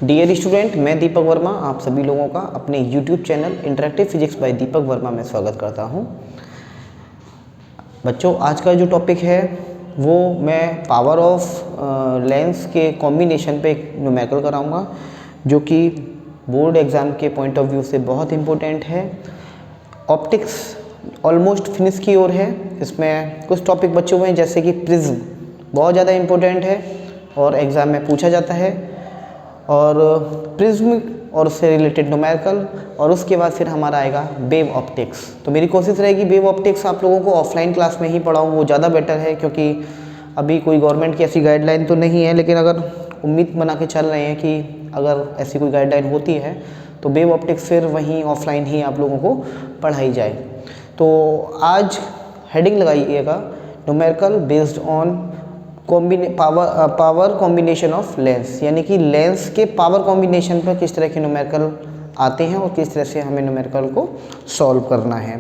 Dear student, मैं दीपक वर्मा आप सभी लोगों का अपने YouTube channel interactive physics by Deepak Verma में स्वागत करता हूं। बच्चों, आज का जो टॉपिक है वो मैं पावर ऑफ लेंस के कॉम्बिनेशन पे एक न्यूमेरिकल कराऊंगा, जो कि बोर्ड एग्ज़ाम के पॉइंट ऑफ व्यू से बहुत इम्पोर्टेंट है। ऑप्टिक्स ऑलमोस्ट फिनिश की ओर है। इसमें कुछ टॉपिक बचे हुए हैं जैसे कि प्रिज्म बहुत ज़्यादा इम्पोर्टेंट है और एग्ज़ाम में पूछा जाता है, और प्रिज्म और उससे रिलेटेड न्यूमेरिकल, और उसके बाद फिर हमारा आएगा वेव ऑप्टिक्स। तो मेरी कोशिश रहेगी वेव ऑप्टिक्स आप लोगों को ऑफलाइन क्लास में ही पढ़ाऊँ, वो ज़्यादा बेटर है, क्योंकि अभी कोई गवर्नमेंट की ऐसी गाइडलाइन तो नहीं है, लेकिन अगर उम्मीद बना के चल रहे हैं कि अगर ऐसी कोई गाइडलाइन होती है तो वेव ऑप्टिक्स फिर वहीं ऑफलाइन ही आप लोगों को पढ़ाई जाए। तो आज हेडिंग लगाइएगा numerical based on power combination of lens, यानी कि लेंस के पावर कॉम्बिनेशन पर किस तरह के न्यूमेरिकल आते हैं और किस तरह से हमें न्यूमेरिकल को सॉल्व करना है।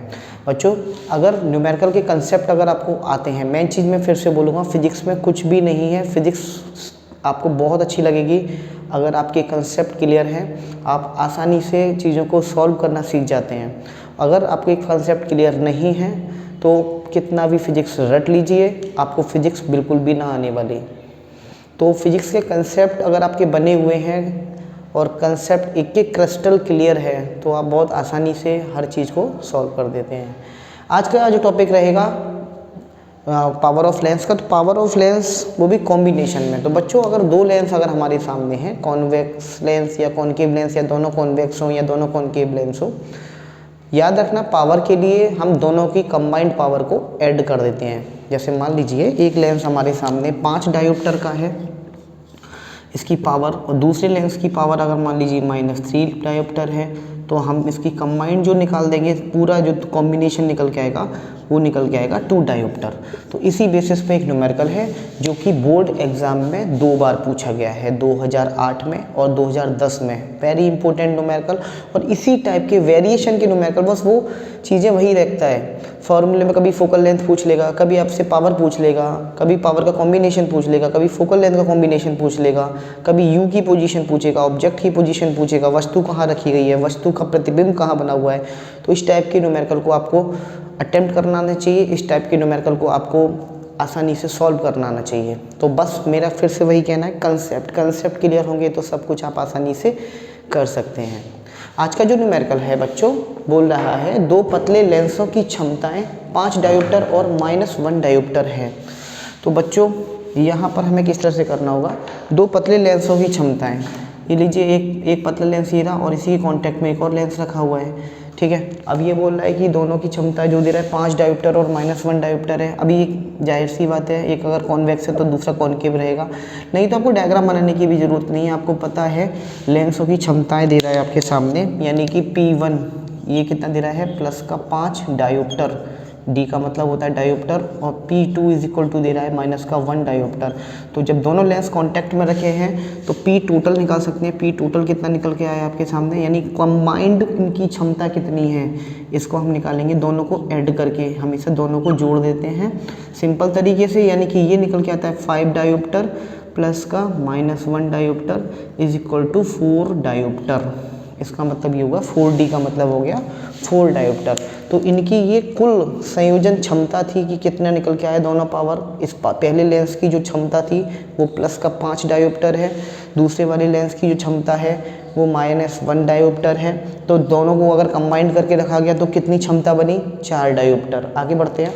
बच्चों, अगर न्यूमेरिकल के कंसेप्ट अगर आपको आते हैं, मेन चीज़ मैं फिर से बोलूँगा, फिजिक्स में कुछ भी नहीं है। फिजिक्स आपको बहुत अच्छी लगेगी अगर आपके कंसेप्ट क्लियर हैं, आप आसानी से चीज़ों को सॉल्व करना सीख जाते हैं। अगर आपके कंसेप्ट क्लियर नहीं है तो कितना भी फिजिक्स रट लीजिए, आपको फिजिक्स बिल्कुल भी ना आने वाली। तो फिजिक्स के कंसेप्ट अगर आपके बने हुए हैं और कंसेप्ट एक एक क्रिस्टल क्लियर है तो आप बहुत आसानी से हर चीज़ को सॉल्व कर देते हैं। आज का जो टॉपिक रहेगा पावर ऑफ लेंस का, तो पावर ऑफ लेंस वो भी कॉम्बिनेशन में। तो बच्चों, अगर दो लेंस अगर हमारे सामने हैं, कॉन्वेक्स लेंस या कॉनकेव लेंस, या दोनों कॉन्वेक्स हो या दोनों कॉनकेव लेंस हो, याद रखना पावर के लिए हम दोनों की कंबाइंड पावर को ऐड कर देते हैं। जैसे मान लीजिए एक लेंस हमारे सामने 5 डायोप्टर का है, इसकी पावर, और दूसरे लेंस की पावर अगर मान लीजिए -3 डायोप्टर है, तो हम इसकी कंबाइंड जो निकाल देंगे, पूरा जो कॉम्बिनेशन निकल के आएगा वो निकल के आएगा 2 डायोप्टर। तो इसी बेसिस पे एक न्यूमेरिकल है जो कि बोर्ड एग्जाम में 2 बार पूछा गया है, 2008 में और 2010 में। वेरी इंपॉर्टेंट न्यूमेरिकल, और इसी टाइप के वेरिएशन के न्यूमेरिकल, बस वो चीज़ें वही रखता है। फॉर्मूले में कभी फोकल लेंथ पूछ लेगा, कभी आपसे पावर पूछ लेगा, कभी पावर का कॉम्बिनेशन पूछ लेगा, कभी फोकल लेंथ का कॉम्बिनेशन पूछ लेगा, कभी यू की पोजीशन पूछेगा, ऑब्जेक्ट की पोजीशन पूछेगा, वस्तु कहाँ रखी गई है, वस्तु का प्रतिबिंब कहाँ बना हुआ है। तो इस टाइप के न्यूमेरिकल को आपको अटेम्प्ट करना आना चाहिए, इस टाइप के न्यूमेरिकल को आपको आसानी से सॉल्व करना आना चाहिए। तो बस मेरा फिर से वही कहना है, कंसेप्ट क्लियर होंगे तो सब कुछ आप आसानी से कर सकते हैं। आज का जो न्यूमेरिकल है बच्चों, बोल रहा है 2 पतले लेंसों की क्षमताएं 5 डायोप्टर और -1 डायोप्टर है। तो बच्चों, यहाँ पर हमें किस तरह से करना होगा, 2 पतले लेंसों की क्षमताएं, ये लीजिए एक पतला लेंस ये रहा और इसी के कॉन्टैक्ट में एक और लेंस रखा हुआ है, ठीक है। अब ये बोल रहा है कि दोनों की क्षमता जो दे रहा है 5 डायोप्टर और -1 डायोप्टर है। अभी जाहिर सी बात है, एक अगर कॉन्वेक्स है तो दूसरा कॉनकेव रहेगा, नहीं तो आपको डायग्राम बनाने की भी ज़रूरत नहीं है। आपको पता है लेंसों की क्षमताएं दे रहा है आपके सामने, यानी कि P1 ये कितना दे रहा है, +5 डायोप्टर, डी का मतलब होता है डायोप्टर, और P2 = दे रहा है -1 डायोप्टर। तो जब दोनों लेंस कांटेक्ट में रखे हैं तो P टोटल निकाल सकते हैं। P टोटल कितना निकल के आया आपके सामने, यानी कंबाइंड इनकी क्षमता कितनी है, इसको हम निकालेंगे दोनों को ऐड करके। हम इसे दोनों को जोड़ देते हैं सिंपल तरीके से, यानी कि ये निकल के आता है 5 डायोप्टर प्लस का -1 डायोप्टर = 4 डायोप्टर। इसका मतलब ये होगा 4D का मतलब हो गया 4 डायोप्टर। तो इनकी ये कुल संयोजन क्षमता थी कि कितना निकल के आया दोनों पावर। इस पहले लेंस की जो क्षमता थी वो +5 डायोप्टर है, दूसरे वाले लेंस की जो क्षमता है वो -1 डायोप्टर है। तो दोनों को अगर कंबाइंड करके रखा गया तो कितनी क्षमता बनी, 4 डायोप्टर। आगे बढ़ते हैं।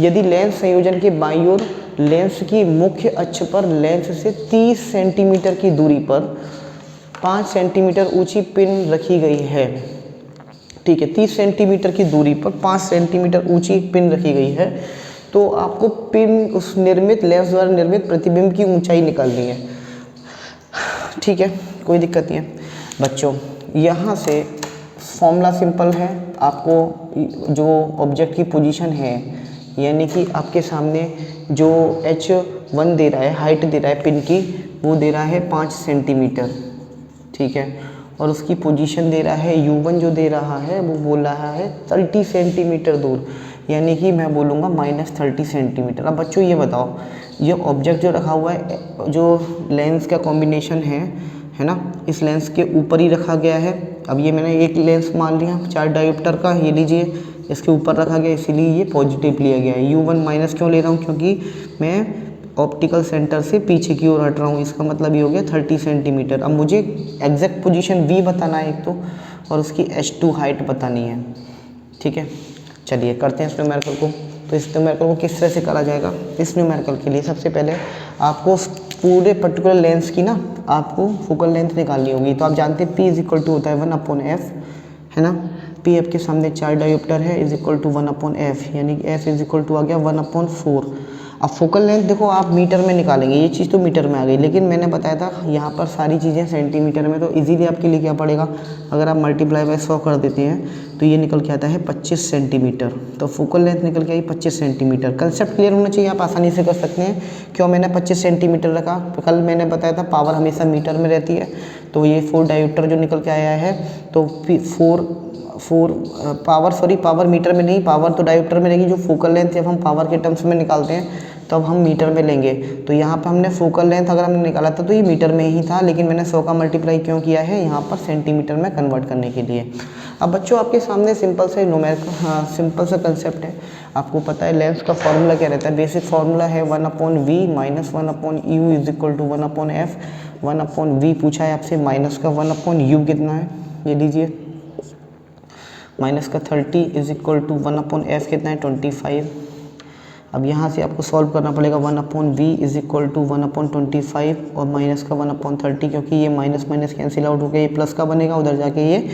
यदि लेंस संयोजन के बाईं ओर लेंस की मुख्य अक्ष पर लेंस से 30 सेंटीमीटर की दूरी पर 5 सेंटीमीटर ऊंची पिन रखी गई है, ठीक है, 30 सेंटीमीटर की दूरी पर 5 सेंटीमीटर ऊंची पिन रखी गई है, तो आपको पिन उस निर्मित लेंस द्वारा निर्मित प्रतिबिंब की ऊंचाई निकालनी है, ठीक है, कोई दिक्कत नहीं है। बच्चों, यहाँ से फॉर्मूला सिंपल है, आपको जो ऑब्जेक्ट की पोजीशन है, यानी कि आपके सामने जो H1 दे रहा है, हाइट दे रहा है पिन की, वो दे रहा है 5 सेंटीमीटर, ठीक है, और उसकी पोजीशन दे रहा है U1 जो दे रहा है वो बोल रहा है 30 सेंटीमीटर दूर, यानी कि मैं बोलूँगा -30 सेंटीमीटर। अब बच्चों ये बताओ, ये ऑब्जेक्ट जो रखा हुआ है, जो लेंस का कॉम्बिनेशन है है ना, इस लेंस के ऊपर ही रखा गया है। अब ये मैंने एक लेंस मान लिया 4 डायोप्टर का, ये लीजिए इसके ऊपर रखा गया, इसीलिए ये पॉजिटिव लिया गया है। U1 माइनस क्यों ले रहा हूँ, क्योंकि मैं ऑप्टिकल सेंटर से पीछे की ओर हट रहा हूँ, इसका मतलब ये हो गया 30 सेंटीमीटर। अब मुझे एग्जैक्ट पोजीशन V बताना है एक तो, और उसकी H2 हाइट बतानी है। ठीक है, चलिए करते हैं इस न्यूमेरिकल को। तो इस न्यूमेरिकल को किस तरह से करा जाएगा, इस न्यूमेरिकल के लिए सबसे पहले आपको पूरे पर्टिकुलर लेंस की ना आपको फोकल लेंथ निकालनी होगी। तो आप जानते हैं P इज इक्वल टू होता है 1/f, है ना। P आपके सामने 4 डायोप्टर है, इज इक्वल टू 1/f, यानी कि f इज इक्वल टू आ गया 1/4। अब फोकल लेंथ देखो आप मीटर में निकालेंगे, ये चीज़ तो मीटर में आ गई, लेकिन मैंने बताया था यहाँ पर सारी चीज़ें सेंटीमीटर में, तो इजीली आपके लिए क्या पड़ेगा, अगर आप मल्टीप्लाई बाय 100 कर देते हैं तो ये निकल के आता है 25 सेंटीमीटर। तो फोकल लेंथ निकल के आई 25 सेंटीमीटर। कंसेप्ट क्लियर होना चाहिए, आप आसानी से कर सकते हैं। क्यों मैंने 25 सेंटीमीटर रखा, कल मैंने बताया था पावर हमेशा मीटर में रहती है, तो ये 4 डायोप्टर जो निकल के आया है, तो 4 पावर मीटर में नहीं, पावर तो डायोप्टर में रहेगी। जो फोकल लेंथ जब हम पावर के टर्म्स में निकालते हैं तब हम मीटर में लेंगे। तो यहाँ पर हमने फोकल लेंथ अगर हमने निकाला था तो ये मीटर में ही था, लेकिन मैंने 100 का मल्टीप्लाई क्यों किया है यहाँ पर सेंटीमीटर में कन्वर्ट करने के लिए। अब बच्चों आपके सामने सिंपल से न्यूमेरिकल सिंपल सा कंसेप्ट है। आपको पता है लेंस का फॉर्मूला क्या रहता है, बेसिक फॉर्मूला है 1/v minus 1/u is equal to 1/f। 1/v पूछा है आपसे, माइनस का 1/u कितना है, ये लीजिए माइनस का 30 इज इक्वल टू 1/f कितना है 25। अब यहाँ से आपको सॉल्व करना पड़ेगा 1/v इज इक्वल टू 1/25 और माइनस का 1/30, क्योंकि ये माइनस माइनस कैंसिल आउट हो गया, ये प्लस का बनेगा, उधर जाके ये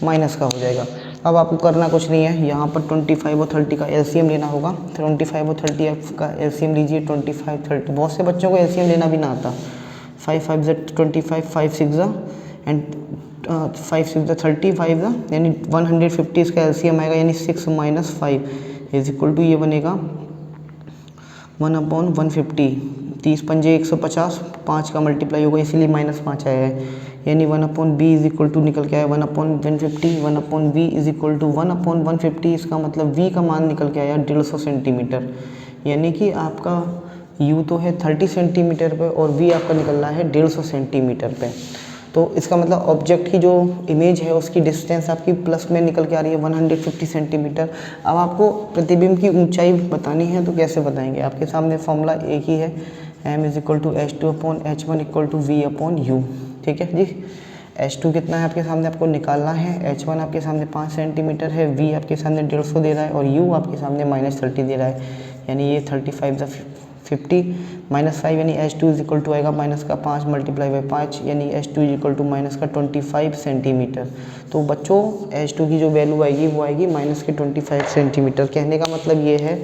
माइनस का हो जाएगा। अब आपको करना कुछ नहीं है, यहाँ पर 25 और 30 का एलसीएम लेना होगा। 25 और 30 का एलसीएम लीजिए, 25 30, बहुत से बच्चों को एलसीएम लेना भी ना आता। 5 5 25, 5 6 एंड 5 6 30, 5 यानी 150 इसका एलसीएम आएगा, यानी 6 माइनस 5 इज इक्वल टू ये बनेगा 1/150। 30 पंजे 150, 5 का मल्टीप्लाई होगा इसीलिए -5 आया है, यानी 1/b इज इक्वल टू निकल के आया 1/150। 1/v इज इक्वल टू 1/150, इसका मतलब v का मान निकल के आया 150 सेंटीमीटर, यानी कि आपका u तो है 30 सेंटीमीटर पे और v आपका निकल रहा है 150 सेंटीमीटर पे। तो इसका मतलब ऑब्जेक्ट की जो इमेज है उसकी डिस्टेंस आपकी प्लस में निकल के आ रही है 150 सेंटीमीटर। अब आपको प्रतिबिंब की ऊंचाई बतानी है तो कैसे बताएंगे, आपके सामने फॉर्मूला एक ही है, m is equal to h2/h1 equal to v/u। ठीक है जी, h2 कितना है आपके सामने आपको निकालना है, h1 आपके सामने 5 सेंटीमीटर है, v आपके सामने 150 दे रहा है और u आपके सामने -30 दे रहा है, यानी ये 35 50 -5 यानी h2 इज इक्वल टू आएगा माइनस का 5 मल्टीप्लाई बाई 5, यानी h2 is equal to minus का 25 सेंटीमीटर। तो बच्चों h2 की जो वैल्यू आएगी वो आएगी माइनस के 25 सेंटीमीटर। कहने का मतलब ये है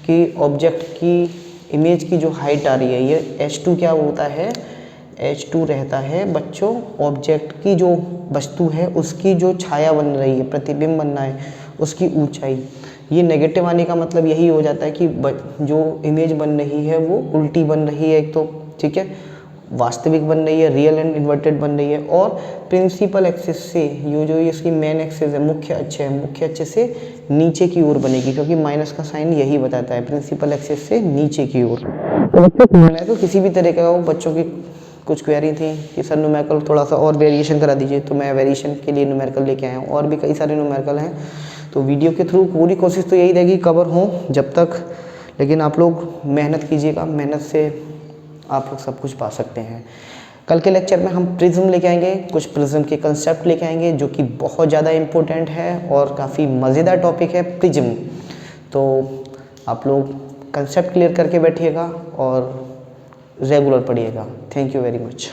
कि ऑब्जेक्ट की इमेज की जो हाइट आ रही है, ये h2 क्या होता है, h2 रहता है बच्चों ऑब्जेक्ट की जो वस्तु है उसकी जो छाया बन रही है, प्रतिबिंब बन रहा है, उसकी ऊंचाई। ये नेगेटिव आने का मतलब यही हो जाता है कि जो इमेज बन रही है वो उल्टी बन रही है एक तो, ठीक है, वास्तविक बन रही है, रियल एंड इन्वर्टेड बन रही है, और प्रिंसिपल एक्सिस से ये जो इसकी मेन एक्सिस है, मुख्य अक्ष से नीचे की ओर बनेगी, क्योंकि माइनस का साइन यही बताता है प्रिंसिपल एक्सिस से नीचे की ओर। तो किसी भी तरह का बच्चों की कुछ क्वेरी थी कि सर न्यूमेरिकल थोड़ा सा और वेरिएशन करा दीजिए, तो मैं वेरिएशन के लिए न्यूमेरिकल लेके आया हूँ, और भी कई सारे न्यूमेरिकल हैं। तो वीडियो के थ्रू पूरी कोशिश तो यही रहेगी कवर हो जब तक, लेकिन आप लोग मेहनत कीजिएगा, मेहनत से आप लोग सब कुछ पा सकते हैं। कल के लेक्चर में हम प्रिज्म लेके आएंगे, कुछ प्रिज्म के कंसेप्ट लेके आएंगे जो कि बहुत ज़्यादा इम्पोर्टेंट है और काफ़ी मज़ेदार टॉपिक है प्रिज्म। तो आप लोग कंसेप्ट क्लियर करके बैठिएगा और रेगुलर पढ़िएगा। Thank you very much.